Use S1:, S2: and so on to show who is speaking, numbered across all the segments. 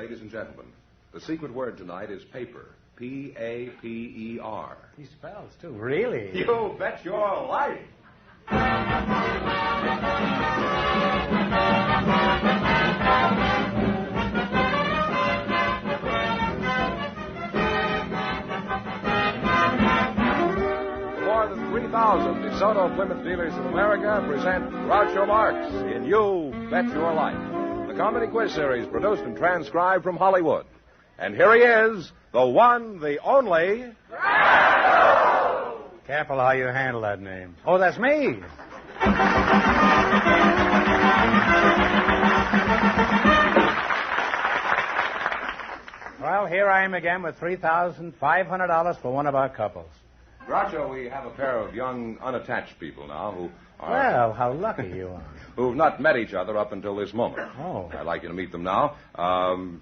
S1: Ladies and gentlemen, the secret word tonight is paper. P-A-P-E-R.
S2: He spells, too. Really?
S1: You bet your life. More than 3,000 DeSoto Plymouth dealers in America present Groucho Marx in You Bet Your Life, the comedy quiz series produced and transcribed from Hollywood. And here he is, the one, the only...
S2: Groucho! Careful how you handle that name. Oh, that's me. Well, here I am again with $3,500 for one of our couples.
S1: Groucho, we have a pair of young, unattached people now who are...
S2: Well, how lucky you are.
S1: Who've not met each other up until this moment.
S2: Oh.
S1: I'd like you to meet them now.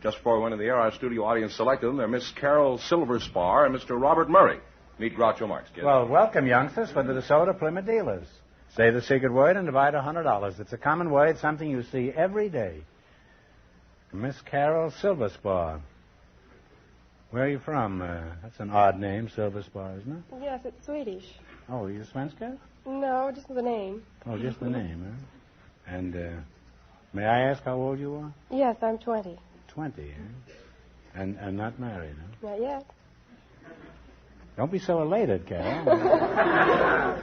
S1: Just before we went in the air, our studio audience selected them. They're Miss Carol Silverspar and Mr. Robert Murray. Meet Groucho Marx, kid.
S2: Well, welcome, youngsters, for the DeSoto Plymouth dealers. Say the secret word and divide $100. It's a common word, something you see every day. Miss Carol Silverspar. Where are you from? That's an odd name, Silverspar, isn't it?
S3: Yes, it's Swedish.
S2: Oh, are you Svenska?
S3: No, just the name.
S2: Oh, just the name, huh? And may I ask how old you are?
S3: Yes, I'm 20.
S2: 20, eh? And not married, huh?
S3: Not yet.
S2: Don't be so elated, Carol.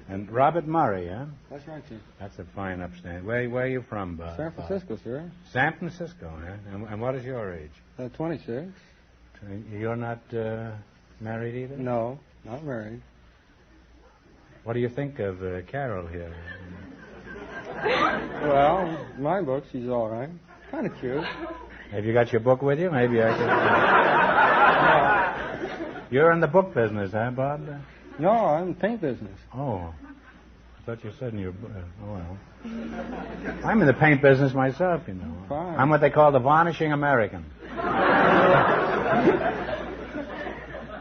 S2: And Robert Murray, huh?
S4: That's right, sir.
S2: That's a fine upstand. Where are you from, Bob?
S4: San Francisco, sir.
S2: San Francisco, huh? And what is your age?
S4: 26.
S2: You're not married either?
S4: No, not married.
S2: What do you think of Carol here?
S4: Well, my book, she's all right. Kind of cute.
S2: Have you got your book with you? Maybe I could... You're in the book business, huh, Bob?
S4: No, I'm in the paint business.
S2: Oh. I thought you said in your... oh, well. I'm in the paint business myself, you know.
S4: Fine.
S2: I'm what they call the varnishing American.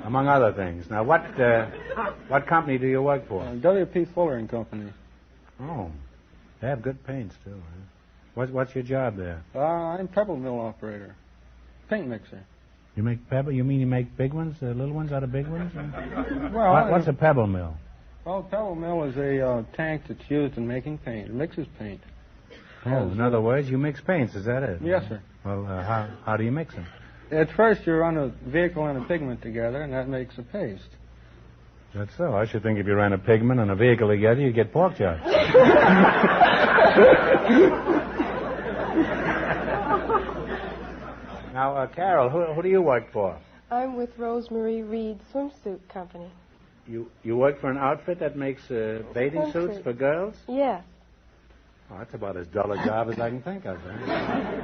S2: Among other things. Now, what company do you work for?
S4: W.P. Fuller and Company.
S2: Oh. They have good paints, too, huh? What's your job there?
S4: I'm pebble mill operator. Paint mixer.
S2: You make pebble? You mean you make big ones, little ones out of big ones?
S4: Well,
S2: what's a pebble mill?
S4: Well, a pebble mill is a tank that's used in making paint. It mixes paint.
S2: Oh, in other words, you mix paints, is that it?
S4: Yes, sir.
S2: Well, how do you mix them?
S4: At first, you run a vehicle and a pigment together, and that makes a paste.
S2: That's so. I should think if you ran a pigment and a vehicle together, you'd get pork chops. Now, Carol, who do you work for?
S3: I'm with Rosemary Reed Swimsuit Company.
S2: You work for an outfit that makes bathing suits for girls?
S3: Yes.
S2: Oh, that's about as dull a job as I can think of. Eh?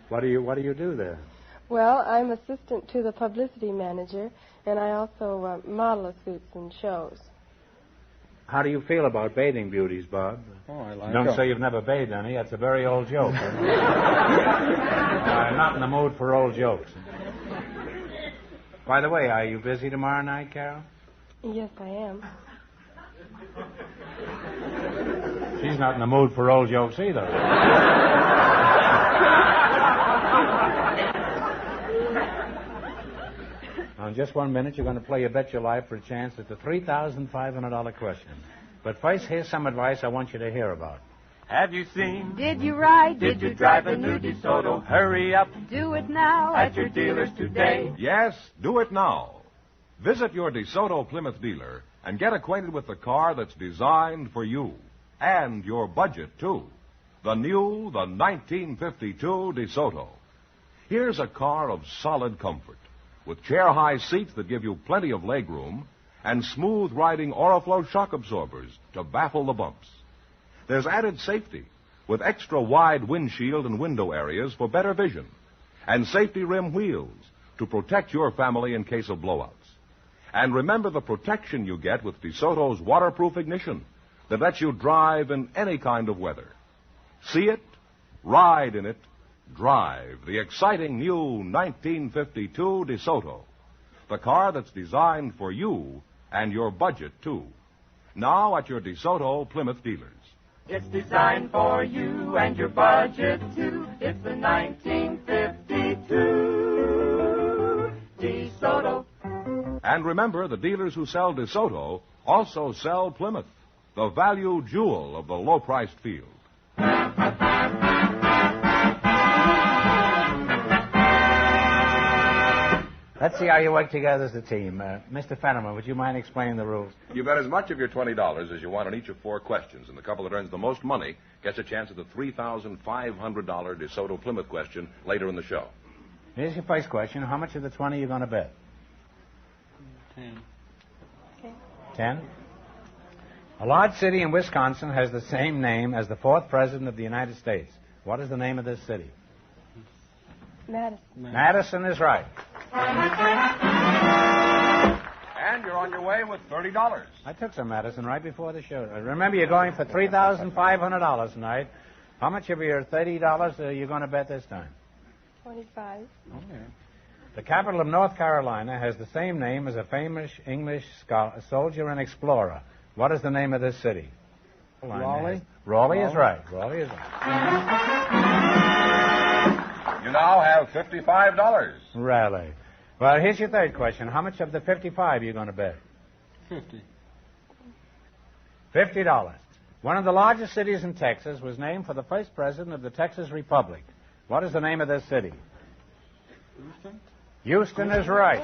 S2: What do you do there?
S3: Well, I'm assistant to the publicity manager, and I also model suits and shows.
S2: How do you feel about bathing beauties, Bob?
S4: Oh, I like
S2: Don't
S4: them.
S2: say you've never bathed any. That's a very old joke. I'm not in the mood for old jokes. By the way, are you busy tomorrow night, Carol?
S3: Yes, I am.
S2: She's not in the mood for old jokes either. Now, in just 1 minute, you're going to play You Bet Your Life for a chance at the $3,500 question. But first, here's some advice I want you to hear about.
S5: Have you seen?
S6: Did you ride?
S5: Did you drive a new DeSoto? Hurry up
S6: Do it now
S5: at your dealers today.
S1: Yes, do it now. Visit your DeSoto Plymouth dealer and get acquainted with the car that's designed for you and your budget, too. The new, the 1952 DeSoto. Here's a car of solid comfort, with chair-high seats that give you plenty of legroom and smooth-riding Oriflow shock absorbers to baffle the bumps. There's added safety, with extra-wide windshield and window areas for better vision, and safety rim wheels to protect your family in case of blowouts. And remember the protection you get with DeSoto's waterproof ignition that lets you drive in any kind of weather. See it, ride in it, drive the exciting new 1952 DeSoto, the car that's designed for you and your budget, too. Now at your DeSoto Plymouth dealers.
S5: It's designed for you and your budget, too. It's the 1952
S1: And remember, the dealers who sell DeSoto also sell Plymouth, the value jewel of the low-priced field.
S2: Let's see how you work together as a team. Mr. Fenneman, would you mind explaining the rules?
S1: You bet as much of your $20 as you want on each of 4 questions, and the couple that earns the most money gets a chance at the $3,500 DeSoto Plymouth question later in the show.
S2: Here's your first question. How much of the 20 are you going to bet?
S4: 10.
S3: Okay.
S2: 10? A large city in Wisconsin has the same name as the 4th President of the United States. What is the name of this city?
S3: Madison.
S2: Madison is right.
S1: And you're on your way with $30.
S2: I took some medicine right before the show. Remember, you're going for $3,500 tonight. How much of your $30 are you going to bet this time?
S3: 25.
S2: Okay. The capital of North Carolina has the same name as a famous English soldier and explorer. What is the name of this city?
S4: Raleigh.
S2: Raleigh is right. Raleigh is right.
S1: You now have $55.
S2: Raleigh. Well, here's your third question. How much of the 55 are you going to bet?
S4: 50.
S2: $50. One of the largest cities in Texas was named for the first president of the Texas Republic. What is the name of this city?
S4: Houston.
S2: Houston is right.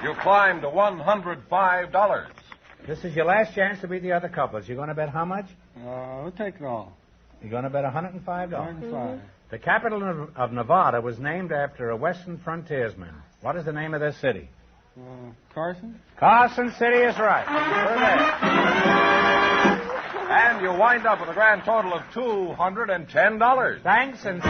S1: You climbed to $105.
S2: This is your last chance to beat the other couples. You're going to bet how much?
S4: We'll take it all.
S2: You're going to bet $105.
S4: 105.
S2: The capital of Nevada was named after a western frontiersman. What is the name of this city?
S4: Carson.
S2: Carson City is right.
S1: And you wind up with a grand total of $210.
S2: Thanks and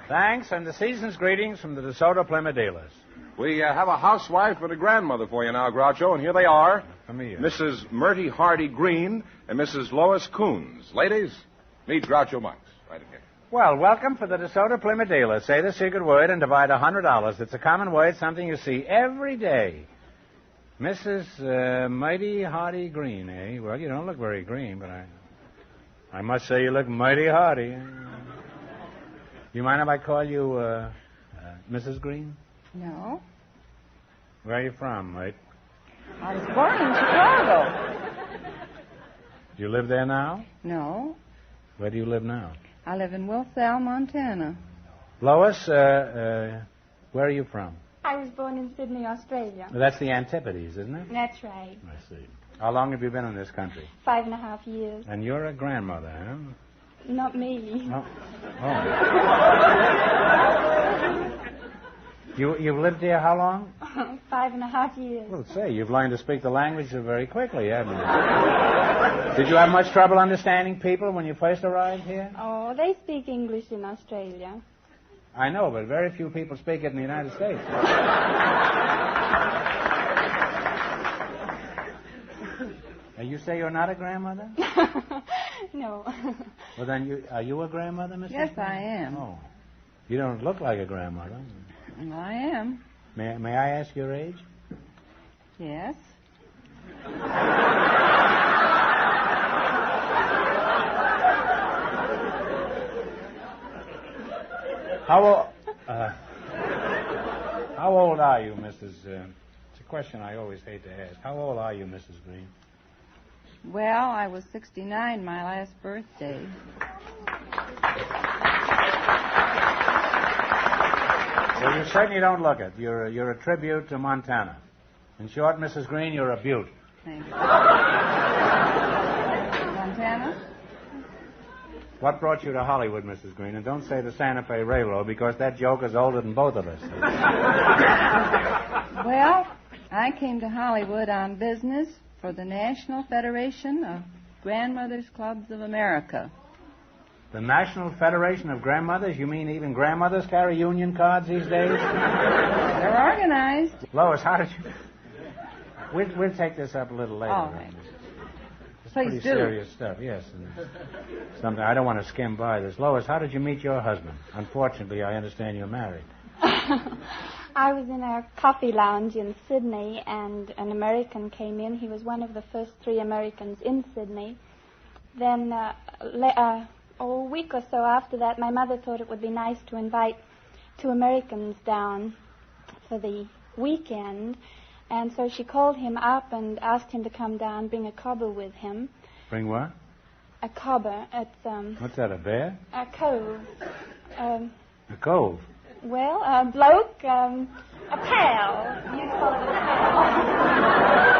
S2: Thanks and the season's greetings from the DeSoto Plymouth dealers.
S1: We have a housewife and a grandmother for you now, Groucho, and here they are. Mrs. Myrtie Hardy Green and Mrs. Lois Koonce. Ladies, meet Groucho Marx. Right in here.
S2: Well, welcome for the DeSoto Plymouth dealers. Say the secret word and divide $100. It's a common word, something you see every day. Mrs. Mighty Hardy Green, eh? Well, you don't look very green, but I must say you look mighty hardy. You mind if I call you Mrs. Green?
S6: No.
S2: Where are you from, mate?
S6: I was born in Chicago.
S2: You live there now?
S6: No.
S2: Where do you live now?
S6: I live in Wilsall, Montana.
S2: Lois, where are you from?
S7: I was born in Sydney, Australia.
S2: Well, that's the Antipodes, isn't it?
S7: That's right.
S2: I see. How long have you been in this country?
S7: 5.5 years.
S2: And you're a grandmother, huh?
S7: Not me.
S2: Oh. You've lived here how long?
S7: 5.5 years.
S2: Well, say, you've learned to speak the language very quickly, haven't you? Did you have much trouble understanding people when you first arrived here?
S7: Oh, they speak English in Australia.
S2: I know, but very few people speak it in the United States. You say you're not a grandmother?
S7: No.
S2: Well, then, are you a grandmother, Mrs.
S6: Yes, I am.
S2: Oh. You don't look like a grandmother.
S6: Well, I am.
S2: May I ask your age?
S6: Yes.
S2: How old are you, Mrs. It's a question I always hate to ask. How old are you, Mrs. Green?
S6: Well, I was 69 my last birthday.
S2: Well, you certainly don't look it. You're a tribute to Montana. In short, Mrs. Green, you're a beaut.
S6: Thank you. Montana?
S2: What brought you to Hollywood, Mrs. Green? And don't say the Santa Fe Railroad, because that joke is older than both of us.
S6: Well, I came to Hollywood on business for the National Federation of Grandmothers Clubs of America.
S2: The National Federation of Grandmothers? You mean even grandmothers carry union cards these days?
S6: They're organized.
S2: Lois, how did you... We'll take this up a little later.
S6: All right.
S2: It's
S6: Please
S2: pretty
S6: do.
S2: serious stuff, yes. And something I don't want to skim by this. Lois, how did you meet your husband? Unfortunately, I understand you're married.
S7: I was in a coffee lounge in Sydney, and an American came in. He was one of the first 3 Americans in Sydney. Then a week or so after that, my mother thought it would be nice to invite 2 Americans down for the weekend. And so she called him up and asked him to come down, bring a cobber with him.
S2: Bring what?
S7: A cobber. It's,
S2: What's that, a bear?
S7: a cove.
S2: A cove?
S7: Well, a bloke, a pal. You call it a pal.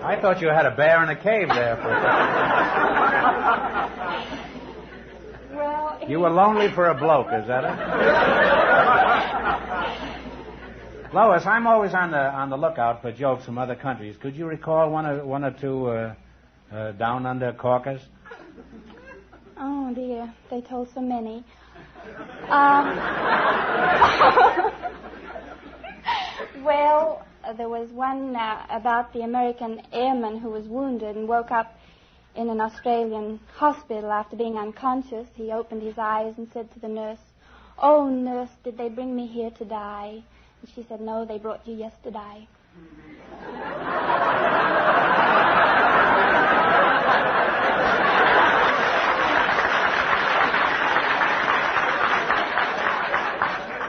S2: I thought you had a bear in a cave there for a second.
S7: Well,
S2: You were lonely for a bloke, is that it? Lois, I'm always on the lookout for jokes from other countries. Could you recall one or two down under corkers?
S7: oh dear, they told so many. Well, there was one about the American airman who was wounded and woke up in an Australian hospital after being unconscious. He opened his eyes and said to the nurse, "Oh, nurse, did they bring me here to die?" And she said, "No, they brought you yesterday."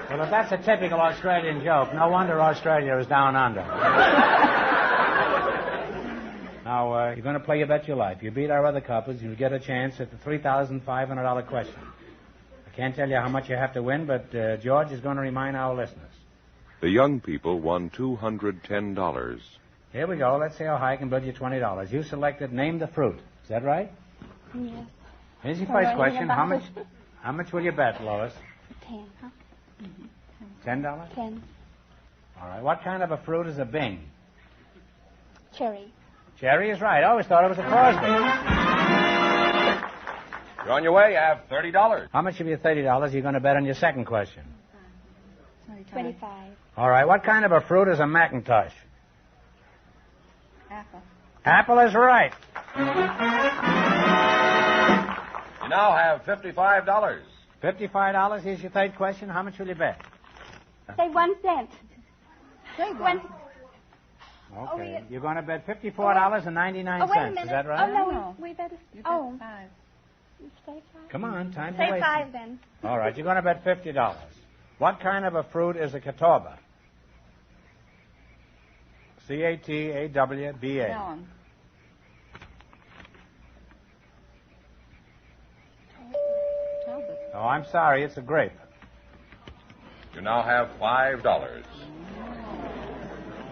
S2: Well, if that's a typical Australian joke, no wonder Australia is down under. Now, you're going to play You Bet Your Life. You beat our other couples, you'll get a chance at the $3,500 question. I can't tell you how much you have to win, but George is going to remind our listeners.
S1: The young people won $210.
S2: Here we go. Let's see how high I can build you $20. You selected Name the Fruit. Is that right?
S7: Yes.
S2: Here's your
S7: Don't know
S2: first question.
S7: anything
S2: How much will you bet, Lois?
S7: 10, huh?
S2: $10?
S7: 10.
S2: All right. What kind of a fruit is a Bing?
S7: Cherry.
S2: Cherry is right. I always thought it was a Crosby.
S1: You're on your way. You have $30.
S2: How much of your $30 are you going to bet on your second question?
S7: 25.
S2: All right. What kind of a fruit is a Macintosh?
S6: Apple.
S2: Apple is right.
S1: You now have $55.
S2: $55. Here's your third question. How much will you bet?
S7: Say 1 cent.
S6: Say
S7: One.
S2: Okay.
S7: Oh,
S2: You're going to bet $54.99.
S7: Oh, wait a minute.
S2: Is that right?
S7: Oh, no,
S6: No.
S7: we better...
S6: You bet
S7: Oh.
S6: 5.
S7: Say 5.
S2: Come on. Time to
S7: Say
S2: wait.
S7: 5, then.
S2: All right. You're going to bet $50. What kind of a fruit is a catawba? C-A-T-A-W-B-A.
S6: Melon. Talbot.
S2: Oh, I'm sorry. It's a grape.
S1: You now have $5.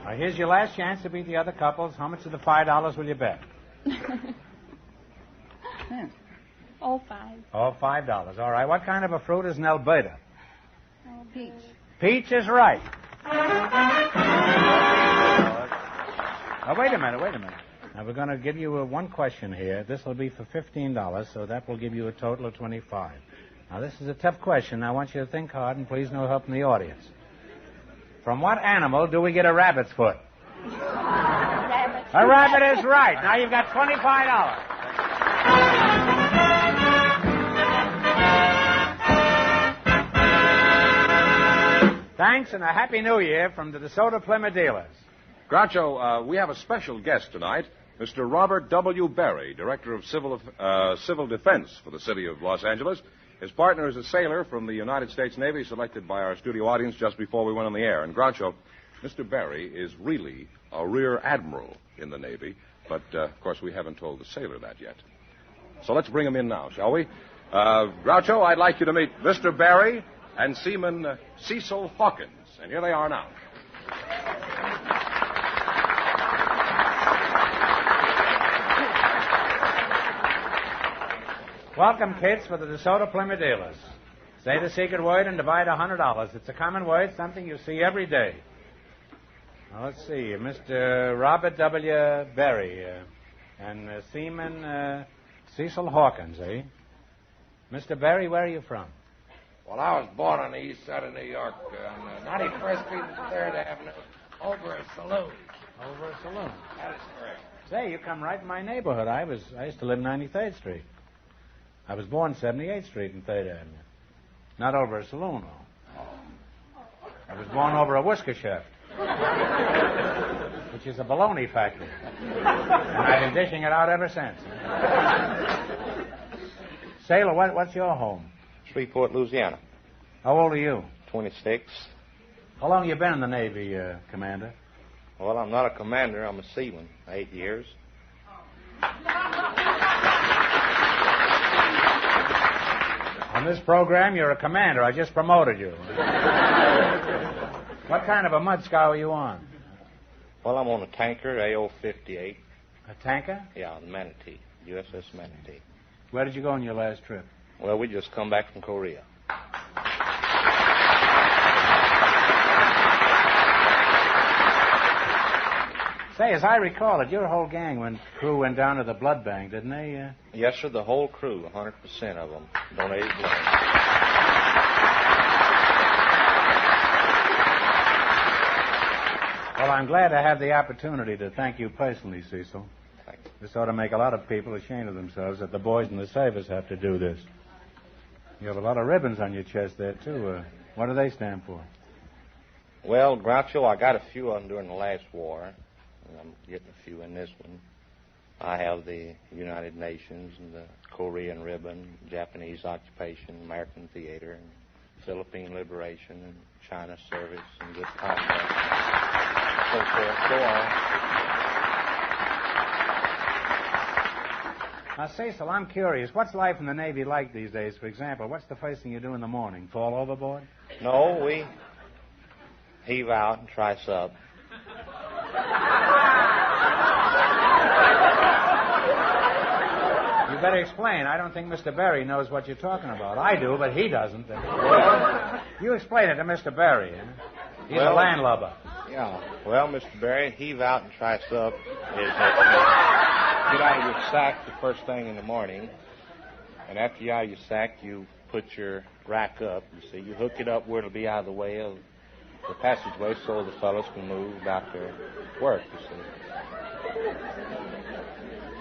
S2: Now, here's your last chance to beat the other couples. How much of the $5 will you bet?
S7: All 5.
S2: Oh, $5. All right. What kind of a fruit is an Alberta?
S6: Peach.
S2: Peach is right. Now, wait a minute. Now, we're going to give you one question here. This will be for $15, so that will give you a total of $25. Now, this is a tough question. I want you to think hard, and please no help from the audience. From what animal do we get a rabbit's foot?
S7: Rabbit.
S2: A rabbit is right. Now, you've got $25. Thanks, and a Happy New Year from the DeSoto Plymouth dealers.
S1: Groucho, we have a special guest tonight, Mr. Robert W. Berry, Director of Civil Defense for the city of Los Angeles. His partner is a sailor from the United States Navy, selected by our studio audience just before we went on the air. And Groucho, Mr. Berry is really a Rear Admiral in the Navy, but, of course, we haven't told the sailor that yet. So let's bring him in now, shall we? Groucho, I'd like you to meet Mr. Berry and Seaman Cecil Hawkins. And here they are now.
S2: Welcome, kids, for the DeSoto Plymouth dealers. Say the secret word and divide $100. It's a common word, something you see every day. Now, let's see. Mr. Robert W. Berry and Seaman Cecil Hawkins, eh? Mr. Berry, where are you from?
S8: Well, I was born on the east side of New York, on 91st Street and 3rd Avenue, over a saloon.
S2: Over a saloon.
S8: That is correct.
S2: Say, you come right in my neighborhood. I used to live 93rd Street. I was born 78th Street and 3rd Avenue. Not over a saloon, though. I was born over a whisker chef. But which is a baloney factory. And I've been dishing it out ever since. Sailor, what's your home?
S8: Shreveport, Louisiana.
S2: How old are you?
S8: 26.
S2: How long have you been in the Navy, Commander?
S8: Well, I'm not a commander. I'm a seaman. 8 years.
S2: On this program, you're a commander. I just promoted you. What kind of a mud scow are you on?
S8: Well, I'm on a tanker, AO-58.
S2: A tanker?
S8: Yeah, the Manatee, USS Manatee.
S2: Where did you go on your last trip?
S8: Well, we just come back from Korea.
S2: Say, as I recall it, your whole crew went down to the blood bank, didn't they?
S8: Yes, sir, the whole crew, 100% of them, donated blood.
S2: Well, I'm glad I have the opportunity to thank you personally, Cecil.
S8: Thank you.
S2: This ought to make a lot of people ashamed of themselves that the boys in the service have to do this. You have a lot of ribbons on your chest there, too. What do they stand for?
S8: Well, Groucho, I got a few of them during the last war, and I'm getting a few in this one. I have the United Nations and the Korean ribbon, Japanese occupation, American theater, and Philippine liberation, and China service, and good conduct, and so forth. Go on.
S2: Now, Cecil, I'm curious. What's life in the Navy like these days? For example, what's the first thing you do in the morning? Fall overboard?
S8: No, we heave out and trice up.
S2: You better explain. I don't think Mr. Berry knows what you're talking about. I do, but he doesn't. You explain it to Mr. Berry. He's a landlubber.
S8: Yeah. Well, Mr. Berry, heave out and trice up is that you get out of your sack the first thing in the morning, and after you're out of your sack, you put your rack up. You see, you hook it up where it'll be out of the way of the passageway so the fellows can move about their work, you see.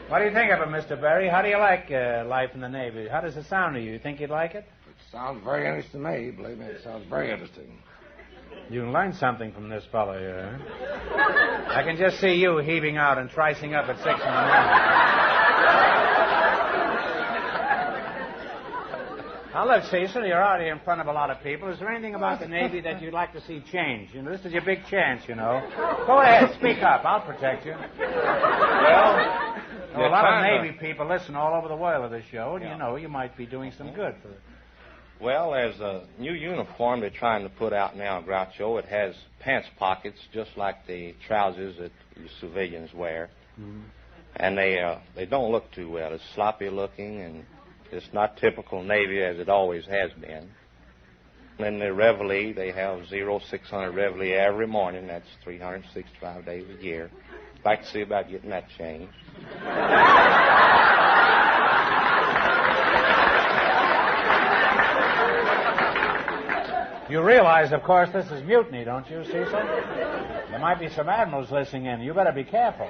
S2: What do you think of it, Mr. Berry? How do you like life in the Navy? How does it sound to you? You think you'd like it?
S9: It sounds very interesting to me. Believe me, it sounds very interesting.
S2: You can learn something from this fellow here. Huh? I can just see you heaving out and tricing up at 6 in the morning. Now, look, Cecil, you're out here in front of a lot of people. Is there anything about the Navy that you'd like to see change? You know, this is your big chance, you know. Go ahead, speak up. I'll protect you. Well, a lot of Navy people listen all over the world to this show, and, you know, you might be doing some good for it.
S8: Well, there's a new uniform they're trying to put out now, Groucho. It has pants pockets, just like the trousers that you civilians wear. Mm-hmm. And they don't look too well. It's sloppy looking, and it's not typical Navy as it always has been. And the Reveille, they have 0600 Reveille every morning. That's 365 days a year. I'd like to see about getting that changed.
S2: You realize, of course, this is mutiny, don't you, Cecil? There might be some admirals listening in. You better be careful.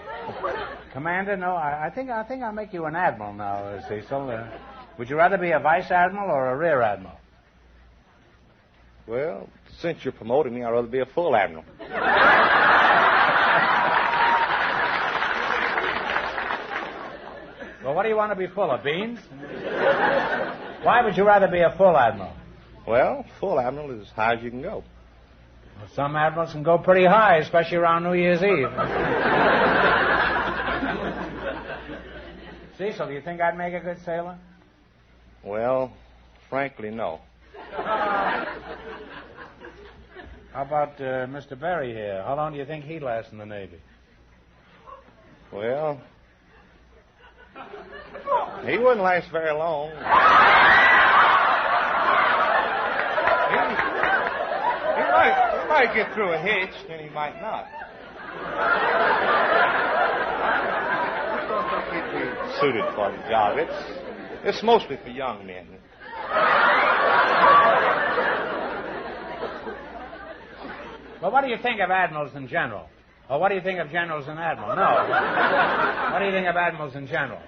S2: Commander, no, I think I'll make you an admiral now, Cecil. Would you rather be a vice admiral or a rear admiral?
S8: Well, since you're promoting me, I'd rather be a full admiral.
S2: Well, what do you want to be full of, beans? Why would you rather be a full admiral?
S8: Well, full admiral is as high as you can go.
S2: Well, some admirals can go pretty high, especially around New Year's Eve. Cecil, do you think I'd make a good sailor?
S8: Well, frankly, no.
S2: How about Mr. Berry here? How long do you think he'd last in the Navy?
S8: Well, he wouldn't last very long. He might get through a hitch, and he might not. I don't think he'd be suited for the job. It's mostly for young men.
S2: Well, what do you think of admirals in general? Or what do you think of generals and admirals? No. What do you think of admirals in general?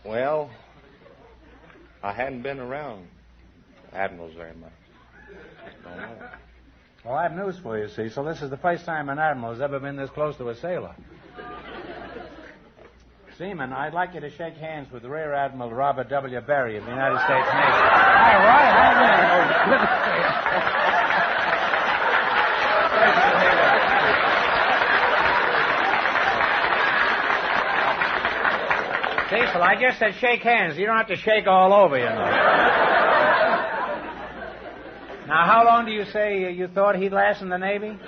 S8: Well, I hadn't been around admirals very much. Don't know.
S2: Well, I have news for you, Cecil. This is the first time an admiral has ever been this close to a sailor. Seaman, I'd like you to shake hands with Rear Admiral Robert W. Berry of the United States Navy.
S4: Hi, Roy.
S2: Cecil, I just said shake hands. You don't have to shake all over, you know. Now, how long do you say you thought he'd last in the Navy?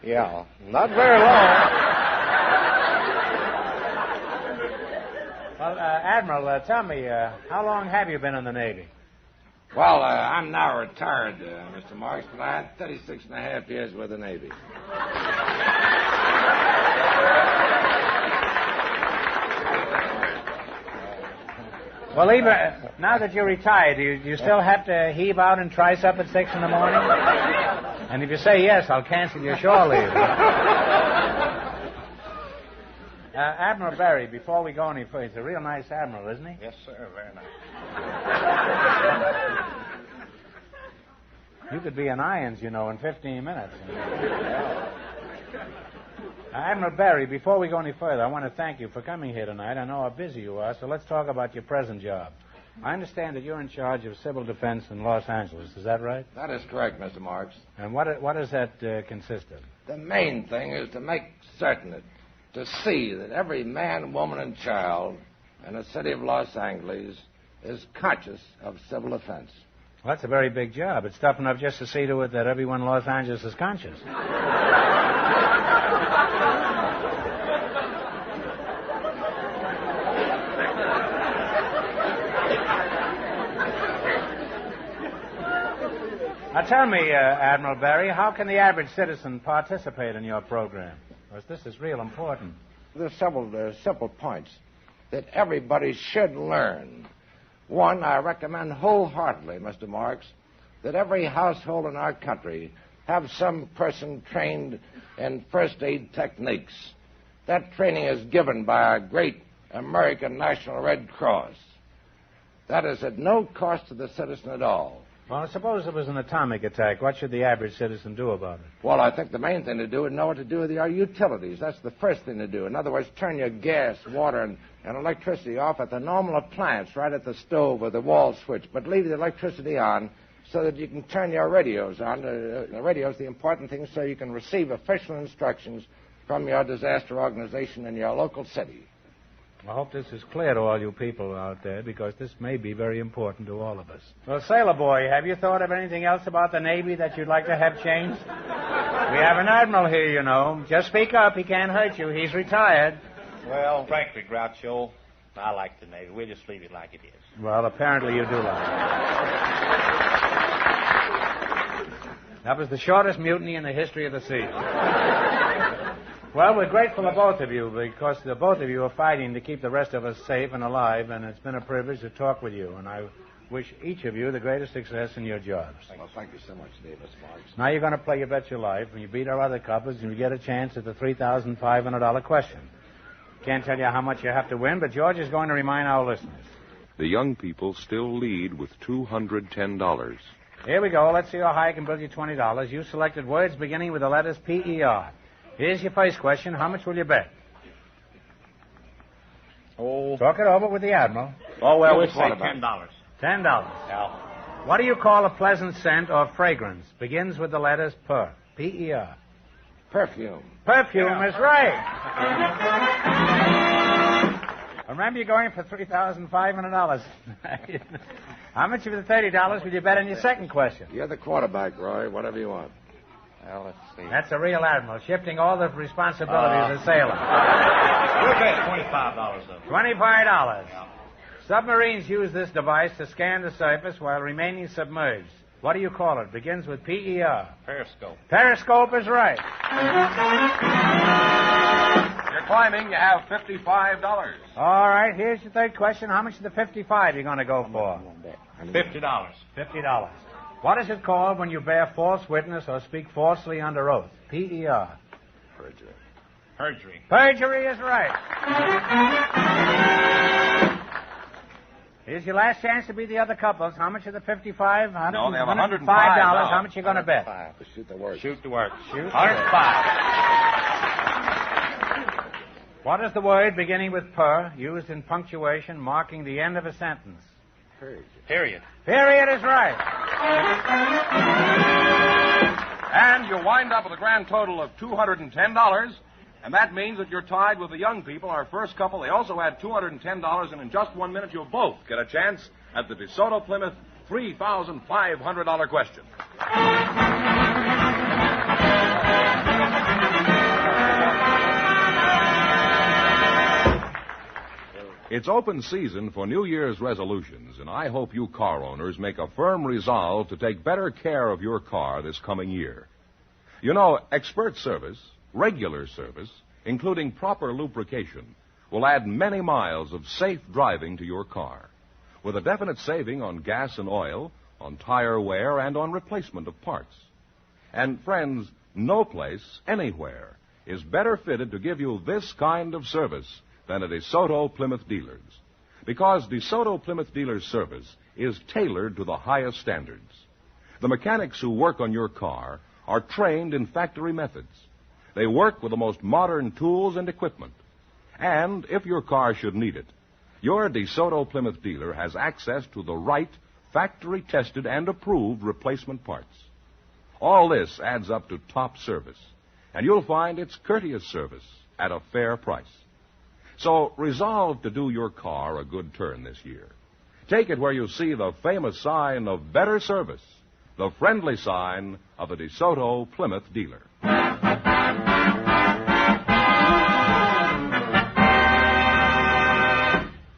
S8: Yeah, not very long.
S2: Well, Admiral, tell me, how long have you been in the Navy?
S9: Well, I'm now retired, Mr. Marx, but I had 36 and a half years with the Navy.
S2: Well, even now that you're retired, do you still have to heave out and trice up at 6 in the morning? And if you say yes, I'll cancel your shore leave. Admiral Berry, before we go any further, he's a real nice admiral, isn't he?
S8: Yes, sir. Very nice.
S2: You could be in irons, you know, in 15 minutes. Admiral Berry, before we go any further, I want to thank you for coming here tonight. I know how busy you are, so let's talk about your present job. I understand that you're in charge of civil defense in Los Angeles. Is that right?
S9: That is correct, Mr. Marx.
S2: And what does that consist of?
S9: The main thing is to make certain to see that every man, woman, and child in the city of Los Angeles is conscious of civil defense.
S2: Well, that's a very big job. It's tough enough just to see to it that everyone in Los Angeles is conscious. Now tell me, Admiral Berry, how can the average citizen participate in your program? Because this is real important.
S9: There's several simple points that everybody should learn. One, I recommend wholeheartedly, Mr. Marx, that every household in our country have some person trained in first aid techniques. That training is given by our great American National Red Cross. That is at no cost to the citizen at all.
S2: Well, suppose it was an atomic attack. What should the average citizen do about it?
S9: Well, I think the main thing to do is know what to do with your utilities. That's the first thing to do. In other words, turn your gas, water, and electricity off at the normal appliance, right at the stove or the wall switch, but leave the electricity on so that you can turn your radios on. The radio's the important thing, so you can receive official instructions from your disaster organization in your local city.
S2: I hope this is clear to all you people out there, because this may be very important to all of us. Well, Sailor Boy, have you thought of anything else about the Navy that you'd like to have changed? We have an admiral here, you know. Just speak up. He can't hurt you. He's retired.
S8: Well, frankly, Groucho, I like the Navy. We'll just leave it like it is.
S2: Well, apparently you do like it. That was the shortest mutiny in the history of the sea. Well, we're grateful to both of you, because the both of you are fighting to keep the rest of us safe and alive, and it's been a privilege to talk with you, and I wish each of you the greatest success in your jobs.
S9: Well, thank you so much, Davis Marx.
S2: Now you're going to play You Bet Your Life, and you beat our other couples, and you get a chance at the $3,500 question. Can't tell you how much you have to win, but George is going to remind our listeners.
S1: The young people still lead with $210.
S2: Here we go. Let's see how high I can build you $20. You selected words beginning with the letters P-E-R. Here's your first question. How much will you bet?
S8: Oh.
S2: Talk it over with the Admiral.
S8: Oh, well, we'll say $10.
S2: $10.
S8: Yeah.
S2: What do you call a pleasant scent or fragrance? Begins with the letters per. P-E-R.
S9: Perfume.
S2: Perfume is right. Remember, you're going for $3,500. How much of the $30 will you bet on your second question?
S9: You're the quarterback, Roy. Whatever you want.
S8: Well, let's see.
S2: That's a real admiral, shifting all the responsibilities of sailor.
S8: We'll bet $25 of it.
S2: $25. Submarines use this device to scan the surface while remaining submerged. What do you call it? Begins with P-E-R.
S8: Periscope.
S2: Periscope is right.
S1: You're climbing. You have $55.
S2: All right, here's your third question. How much of the 55 are you going to go for?
S8: $50.
S2: $50. What is it called when you bear false witness or speak falsely under oath? P-E-R.
S8: Perjury. Perjury.
S2: Perjury is right. Here's your last chance to beat the other couples. How much are the 55?
S1: No, they have $105.
S2: How much you going to bet?
S9: Shoot the word.
S8: Shoot the word.
S2: Shoot.
S8: 105.
S2: What is the word beginning with per, used in punctuation, marking the end of a sentence?
S8: Period.
S2: Period is right.
S1: And you wind up with a grand total of $210. And that means that you're tied with the young people, our first couple. They also had $210, and in just 1 minute, you'll both get a chance at the DeSoto Plymouth $3,500 question. It's open season for New Year's resolutions, and I hope you car owners make a firm resolve to take better care of your car this coming year. You know, expert service, regular service, including proper lubrication, will add many miles of safe driving to your car, with a definite saving on gas and oil, on tire wear, and on replacement of parts. And friends, no place, anywhere, is better fitted to give you this kind of service than a DeSoto Plymouth dealers, because DeSoto Plymouth dealers service is tailored to the highest standards. The mechanics who work on your car are trained in factory methods. They work with the most modern tools and equipment. And if your car should need it, your DeSoto Plymouth dealer has access to the right factory-tested and approved replacement parts. All this adds up to top service, and you'll find it's courteous service at a fair price. So resolve to do your car a good turn this year. Take it where you see the famous sign of better service, the friendly sign of a DeSoto Plymouth dealer.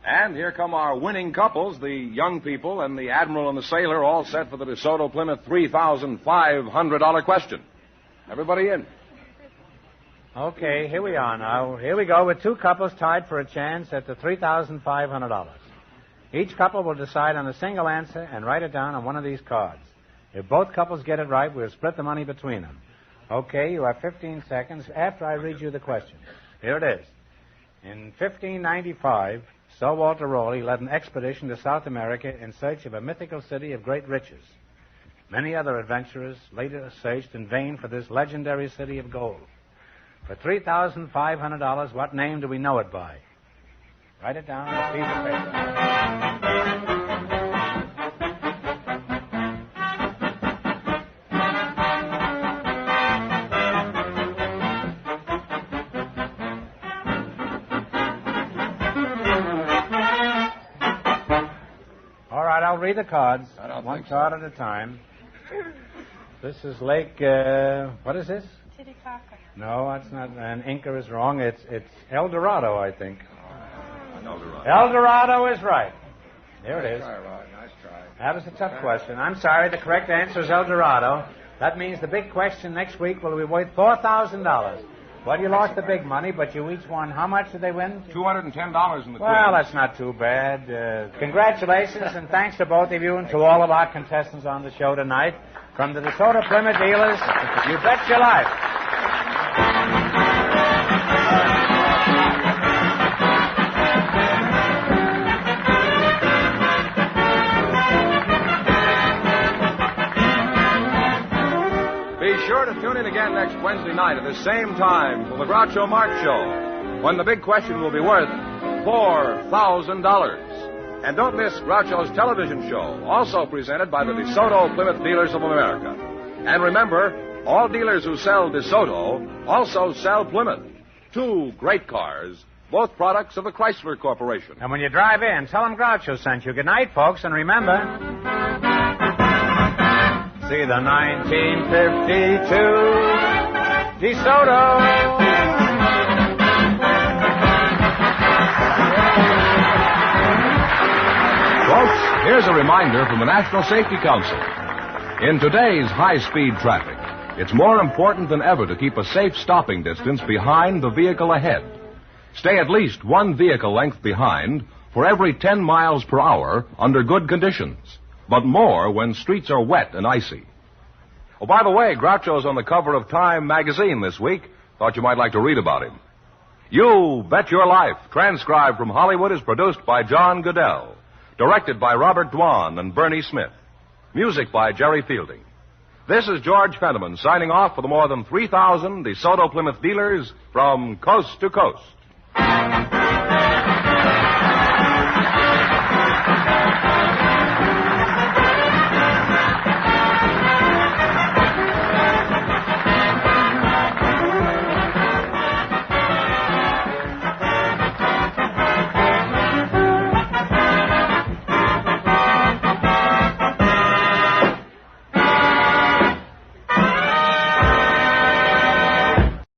S1: And here come our winning couples, the young people and the Admiral and the sailor, all set for the DeSoto Plymouth $3,500 question. Everybody in.
S2: Okay, here we are now. Here we go with two couples tied for a chance at the $3,500. Each couple will decide on a single answer and write it down on one of these cards. If both couples get it right, we'll split the money between them. Okay, you have 15 seconds after I read you the question. Here it is. In 1595, Sir Walter Raleigh led an expedition to South America in search of a mythical city of great riches. Many other adventurers later searched in vain for this legendary city of gold. For $3,500, what name do we know it by? Write it down on a piece of paper. All right, I'll read the cards, one card at a time. This is Lake, what is this?
S3: Titicaca.
S2: No, that's not. And Inca is wrong. It's El Dorado, I think.
S1: El Dorado.
S2: El Dorado is right. There it is.
S9: Nice try, Rod. Nice try.
S2: That was a tough question. I'm sorry. The correct answer is El Dorado. That means the big question next week will be worth $4,000. Well, you lost the big money, but you each won. How much did they win?
S1: $210 in the
S2: Well, that's not too bad. Congratulations, and thanks to both of you and to all of our contestants on the show tonight. From the DeSoto Plymouth dealers, you bet your life.
S1: Be sure to tune in again next Wednesday night at the same time for the Groucho Marx Show, when the big question will be worth $4,000. And don't miss Groucho's television show, also presented by the DeSoto Plymouth Dealers of America. And remember, all dealers who sell DeSoto also sell Plymouth. Two great cars, both products of the Chrysler Corporation.
S2: And when you drive in, tell them Groucho sent you. Good night, folks, and remember... See the 1952 DeSoto.
S1: Folks, here's a reminder from the National Safety Council. In today's high-speed traffic, it's more important than ever to keep a safe stopping distance behind the vehicle ahead. Stay at least one vehicle length behind for every 10 miles per hour under good conditions, but more when streets are wet and icy. Oh, by the way, Groucho's on the cover of Time magazine this week. Thought you might like to read about him. You Bet Your Life, transcribed from Hollywood, is produced by John Goodell. Directed by Robert Dwan and Bernie Smith. Music by Jerry Fielding. This is George Fenneman signing off for the more than 3,000 DeSoto Plymouth dealers from coast to coast.